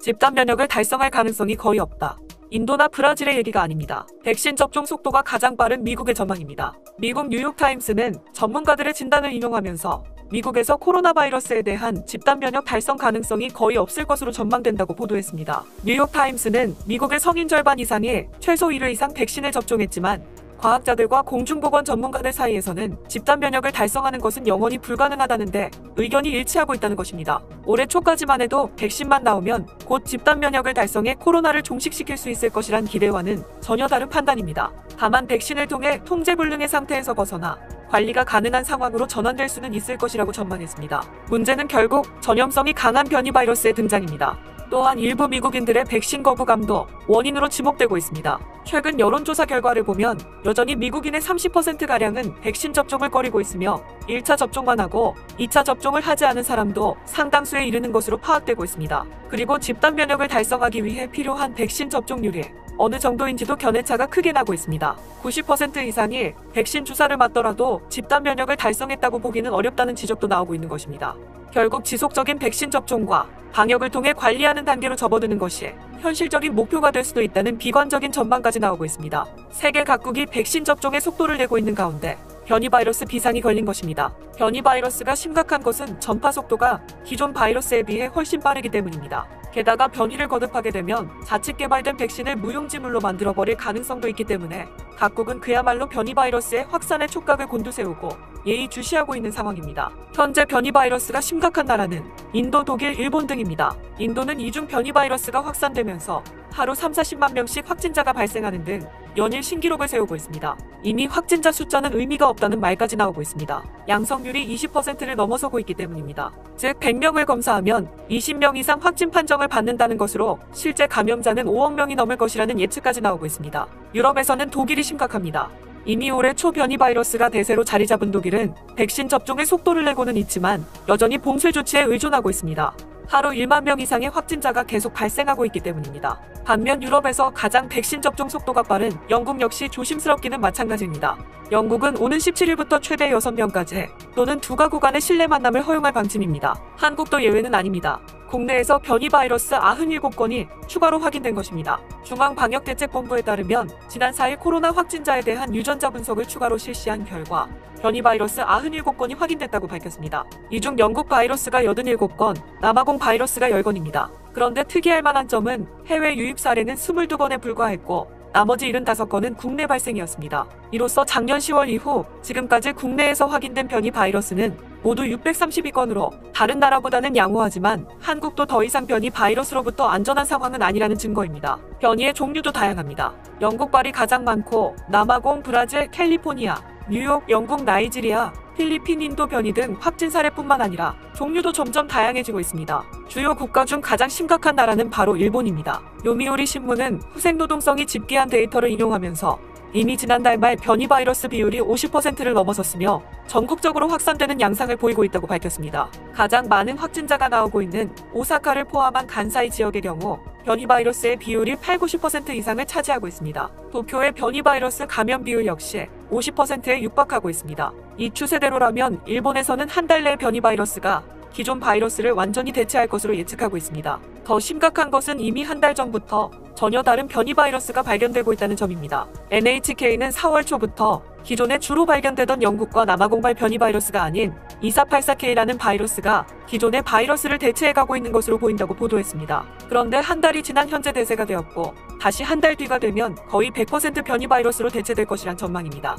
집단 면역을 달성할 가능성이 거의 없다. 인도나 브라질의 얘기가 아닙니다. 백신 접종 속도가 가장 빠른 미국의 전망입니다. 미국 뉴욕타임스는 전문가들의 진단을 인용하면서 미국에서 코로나 바이러스에 대한 집단 면역 달성 가능성이 거의 없을 것으로 전망된다고 보도했습니다. 뉴욕타임스는 미국의 성인 절반 이상이 최소 1회 이상 백신을 접종했지만 과학자들과 공중보건 전문가들 사이에서는 집단 면역을 달성하는 것은 영원히 불가능하다는데 의견이 일치하고 있다는 것입니다. 올해 초까지만 해도 백신만 나오면 곧 집단 면역을 달성해 코로나를 종식시킬 수 있을 것이란 기대와는 전혀 다른 판단입니다. 다만 백신을 통해 통제불능의 상태에서 벗어나 관리가 가능한 상황으로 전환될 수는 있을 것이라고 전망했습니다. 문제는 결국 전염성이 강한 변이 바이러스의 등장입니다. 또한 일부 미국인들의 백신 거부감도 원인으로 지목되고 있습니다. 최근 여론조사 결과를 보면 여전히 미국인의 30%가량은 백신 접종을 꺼리고 있으며 1차 접종만 하고 2차 접종을 하지 않은 사람도 상당수에 이르는 것으로 파악되고 있습니다. 그리고 집단 면역을 달성하기 위해 필요한 백신 접종률이 어느 정도인지도 견해차가 크게 나고 있습니다. 90% 이상이 백신 주사를 맞더라도 집단 면역을 달성했다고 보기는 어렵다는 지적도 나오고 있는 것입니다. 결국 지속적인 백신 접종과 방역을 통해 관리하는 단계로 접어드는 것이 현실적인 목표가 될 수도 있다는 비관적인 전망까지 나오고 있습니다. 세계 각국이 백신 접종에 속도를 내고 있는 가운데 변이 바이러스 비상이 걸린 것입니다. 변이 바이러스가 심각한 것은 전파 속도가 기존 바이러스에 비해 훨씬 빠르기 때문입니다. 게다가 변이를 거듭하게 되면 자칫 개발된 백신을 무용지물로 만들어버릴 가능성도 있기 때문에 각국은 그야말로 변이 바이러스의 확산의 촉각을 곤두세우고 예의주시하고 있는 상황입니다. 현재 변이 바이러스가 심각한 나라는 인도, 독일, 일본 등입니다. 인도는 이중 변이 바이러스가 확산되면서 하루 30-40만 명씩 확진자가 발생하는 등 연일 신기록을 세우고 있습니다. 이미 확진자 숫자는 의미가 없다는 말까지 나오고 있습니다. 양성률이 20%를 넘어서고 있기 때문입니다. 즉 100명을 검사하면 20명 이상 확진 판정을 받는다는 것으로 실제 감염자는 5억 명이 넘을 것이라는 예측까지 나오고 있습니다. 유럽에서는 독일이 심각합니다. 이미 올해 초 변이 바이러스가 대세로 자리 잡은 독일은 백신 접종에 속도를 내고는 있지만 여전히 봉쇄 조치에 의존하고 있습니다. 하루 1만 명 이상의 확진자가 계속 발생하고 있기 때문입니다. 반면 유럽에서 가장 백신 접종 속도가 빠른 영국 역시 조심스럽기는 마찬가지입니다. 영국은 오는 17일부터 최대 6명까지 또는 2가구 간의 실내 만남을 허용할 방침입니다. 한국도 예외는 아닙니다. 국내에서 변이 바이러스 97건이 추가로 확인된 것입니다. 중앙방역대책본부에 따르면 지난 4일 코로나 확진자에 대한 유전자 분석을 추가로 실시한 결과 변이 바이러스 97건이 확인됐다고 밝혔습니다. 이 중 영국 바이러스가 87건, 남아공 바이러스가 10건입니다. 그런데 특이할 만한 점은 해외 유입 사례는 22건에 불과했고 나머지 75건은 국내 발생이었습니다. 이로써 작년 10월 이후 지금까지 국내에서 확인된 변이 바이러스는 모두 632건으로 다른 나라보다는 양호하지만 한국도 더 이상 변이 바이러스로부터 안전한 상황은 아니라는 증거입니다. 변이의 종류도 다양합니다. 영국발이 가장 많고 남아공, 브라질, 캘리포니아, 뉴욕, 영국, 나이지리아, 필리핀, 인도 변이 등 확진 사례뿐만 아니라 종류도 점점 다양해지고 있습니다. 주요 국가 중 가장 심각한 나라는 바로 일본입니다. 요미우리 신문은 후생노동성이 집계한 데이터를 인용하면서 이미 지난달 말 변이 바이러스 비율이 50%를 넘어섰으며 전국적으로 확산되는 양상을 보이고 있다고 밝혔습니다. 가장 많은 확진자가 나오고 있는 오사카를 포함한 간사이 지역의 경우 변이 바이러스의 비율이 80-90% 이상을 차지하고 있습니다. 도쿄의 변이 바이러스 감염 비율 역시 50%에 육박하고 있습니다. 이 추세대로라면 일본에서는 한 달 내 변이 바이러스가 기존 바이러스를 완전히 대체할 것으로 예측하고 있습니다. 더 심각한 것은 이미 한 달 전부터 전혀 다른 변이 바이러스가 발견되고 있다는 점입니다. NHK는 4월 초부터 기존에 주로 발견되던 영국과 남아공발 변이 바이러스가 아닌 2484K라는 바이러스가 기존의 바이러스를 대체해가고 있는 것으로 보인다고 보도했습니다. 그런데 한 달이 지난 현재 대세가 되었고 다시 한 달 뒤가 되면 거의 100% 변이 바이러스로 대체될 것이란 전망입니다.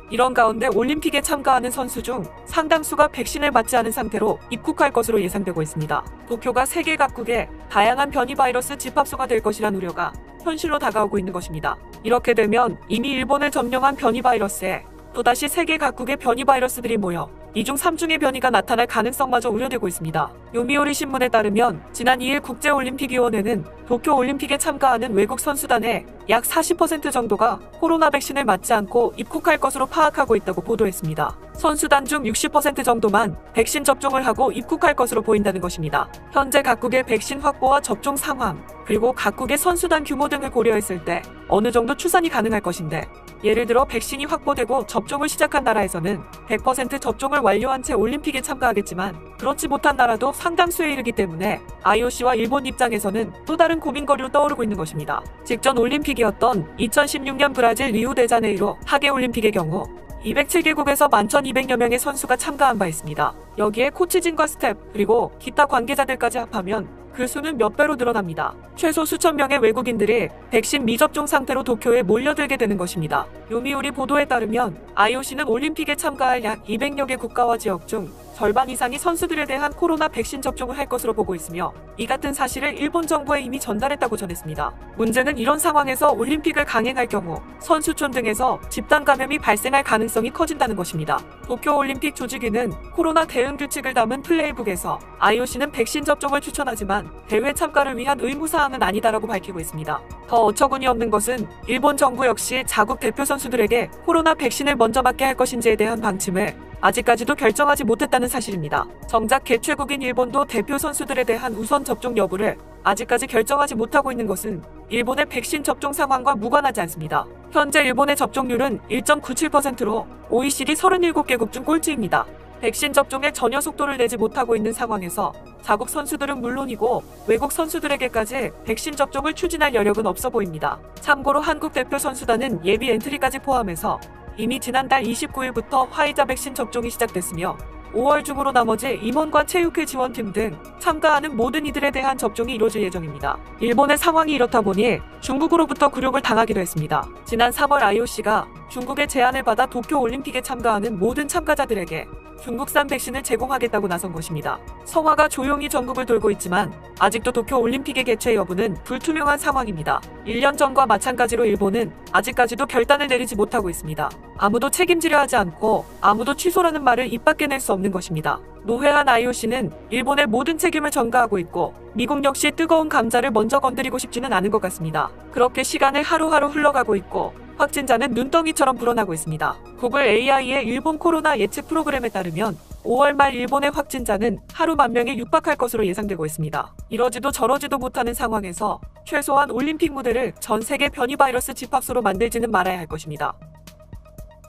이런 가운데 올림픽에 참가하는 선수 중 상당수가 백신을 맞지 않은 상태로 입국할 것으로 예상되고 있습니다. 도쿄가 세계 각국의 다양한 변이 바이러스 집합소가 될 것이란 우려가 현실로 다가오고 있는 것입니다. 이렇게 되면 이미 일본을 점령한 변이 바이러스에 또다시 세계 각국의 변이 바이러스들이 모여 2중 3중의 변이가 나타날 가능성마저 우려되고 있습니다. 요미우리 신문에 따르면 지난 2일 국제올림픽위원회는 도쿄올림픽에 참가하는 외국 선수단의 약 40% 정도가 코로나 백신을 맞지 않고 입국할 것으로 파악하고 있다고 보도했습니다. 선수단 중 60% 정도만 백신 접종을 하고 입국할 것으로 보인다는 것입니다. 현재 각국의 백신 확보와 접종 상황, 그리고 각국의 선수단 규모 등을 고려했을 때 어느 정도 추산이 가능할 것인데, 예를 들어 백신이 확보되고 접종을 시작한 나라에서는 100% 접종을 완료한 채 올림픽에 참가하겠지만 그렇지 못한 나라도 상당수에 이르기 때문에 IOC와 일본 입장에서는 또 다른 고민거리로 떠오르고 있는 것입니다. 직전 올림픽이었던 2016년 브라질 리우데자네이루 하계올림픽의 경우 207개국에서 11,200여 명의 선수가 참가한 바 있습니다. 여기에 코치진과 스텝, 그리고 기타 관계자들까지 합하면 그 수는 몇 배로 늘어납니다. 최소 수천 명의 외국인들이 백신 미접종 상태로 도쿄에 몰려들게 되는 것입니다. 요미우리 보도에 따르면 IOC는 올림픽에 참가할 약 200여 개 국가와 지역 중 절반 이상이 선수들에 대한 코로나 백신 접종을 할 것으로 보고 있으며 이 같은 사실을 일본 정부에 이미 전달했다고 전했습니다. 문제는 이런 상황에서 올림픽을 강행할 경우 선수촌 등에서 집단 감염이 발생할 가능성이 커진다는 것입니다. 도쿄올림픽 조직위는 코로나 대응 규칙을 담은 플레이북에서 IOC는 백신 접종을 추천하지만 대회 참가를 위한 의무사항은 아니다라고 밝히고 있습니다. 더 어처구니 없는 것은 일본 정부 역시 자국 대표 선수들에게 코로나 백신을 먼저 맞게 할 것인지에 대한 방침을 아직까지도 결정하지 못했다는 사실입니다. 정작 개최국인 일본도 대표 선수들에 대한 우선 접종 여부를 아직까지 결정하지 못하고 있는 것은 일본의 백신 접종 상황과 무관하지 않습니다. 현재 일본의 접종률은 1.97%로 OECD 37개국 중 꼴찌입니다. 백신 접종에 전혀 속도를 내지 못하고 있는 상황에서 자국 선수들은 물론이고 외국 선수들에게까지 백신 접종을 추진할 여력은 없어 보입니다. 참고로 한국 대표 선수단은 예비 엔트리까지 포함해서 이미 지난달 29일부터 화이자 백신 접종이 시작됐으며 5월 중으로 나머지 임원관 체육회 지원팀 등 참가하는 모든 이들에 대한 접종이 이루어질 예정입니다. 일본의 상황이 이렇다 보니 중국으로부터 굴욕을 당하기도 했습니다. 지난 3월 IOC가 중국의 제안을 받아 도쿄올림픽에 참가하는 모든 참가자들에게 중국산 백신을 제공하겠다고 나선 것입니다. 성화가 조용히 전국을 돌고 있지만 아직도 도쿄올림픽의 개최 여부는 불투명한 상황입니다. 1년 전과 마찬가지로 일본은 아직까지도 결단을 내리지 못하고 있습니다. 아무도 책임지려 하지 않고 아무도 취소라는 말을 입 밖에 낼 수 없는 것입니다. 노회한 IOC는 일본의 모든 책임을 전가하고 있고 미국 역시 뜨거운 감자를 먼저 건드리고 싶지는 않은 것 같습니다. 그렇게 시간을 하루하루 흘러가고 있고 확진자는 눈덩이처럼 불어나고 있습니다. 구글 AI의 일본 코로나 예측 프로그램에 따르면 5월 말 일본의 확진자는 하루 10,000명에 육박할 것으로 예상되고 있습니다. 이러지도 저러지도 못하는 상황에서 최소한 올림픽 무대를 전 세계 변이 바이러스 집합소로 만들지는 말아야 할 것입니다.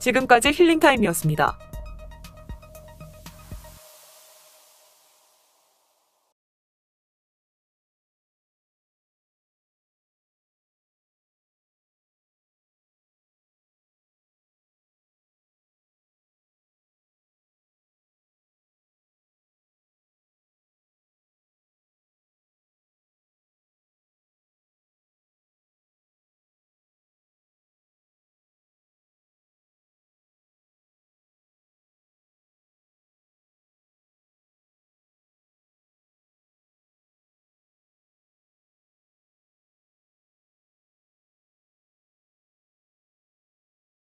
지금까지 힐링타임이었습니다.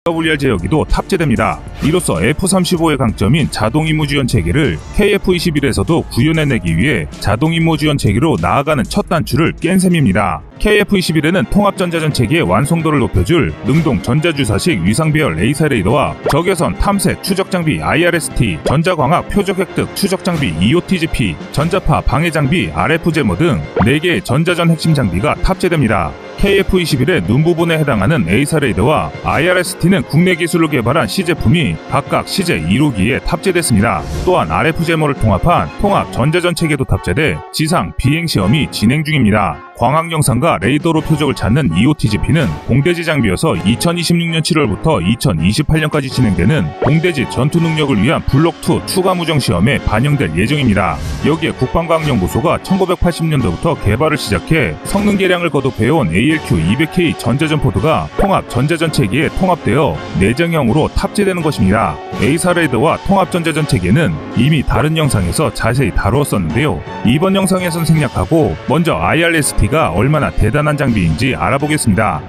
WR 제어기도 탑재됩니다. 이로써 F-35의 강점인 자동임무 지원 체계를 KF-21에서도 구현해내기 위해 자동임무 지원 체계로 나아가는 첫 단추를 깬 셈입니다. KF-21에는 통합전자전 체계의 완성도를 높여줄 능동 전자주사식 위상배열 레이서 레이더와 적외선 탐색 추적장비 IRST, 전자광학 표적 획득 추적장비 EOTGP, 전자파 방해장비 RF제모 등 4개의 전자전 핵심 장비가 탑재됩니다. KF-21의 눈 부분에 해당하는 A사 레이더와 IRST는 국내 기술로 개발한 시제품이 각각 시제 1호기에 탑재됐습니다. 또한 RF제모를 통합한 통합 전자전 체계도 탑재돼 지상 비행 시험이 진행 중입니다. 광학 영상과 레이더로 표적을 찾는 EOTGP는 공대지 장비여서 2026년 7월부터 2028년까지 진행되는 공대지 전투 능력을 위한 블록2 추가 무정 시험에 반영될 예정입니다. 여기에 국방과학연구소가 1980년도부터 개발을 시작해 성능 개량을 거듭해온 ALQ200K 전자전 포드가 통합 전자전 체계에 통합되어 내장형으로 탑재되는 것입니다. A사 레이더와 통합 전자전 체계는 이미 다른 영상에서 자세히 다루었었는데요. 이번 영상에선 생략하고 먼저 IRST가 얼마나 대단한 장비인지 알아보겠습니다.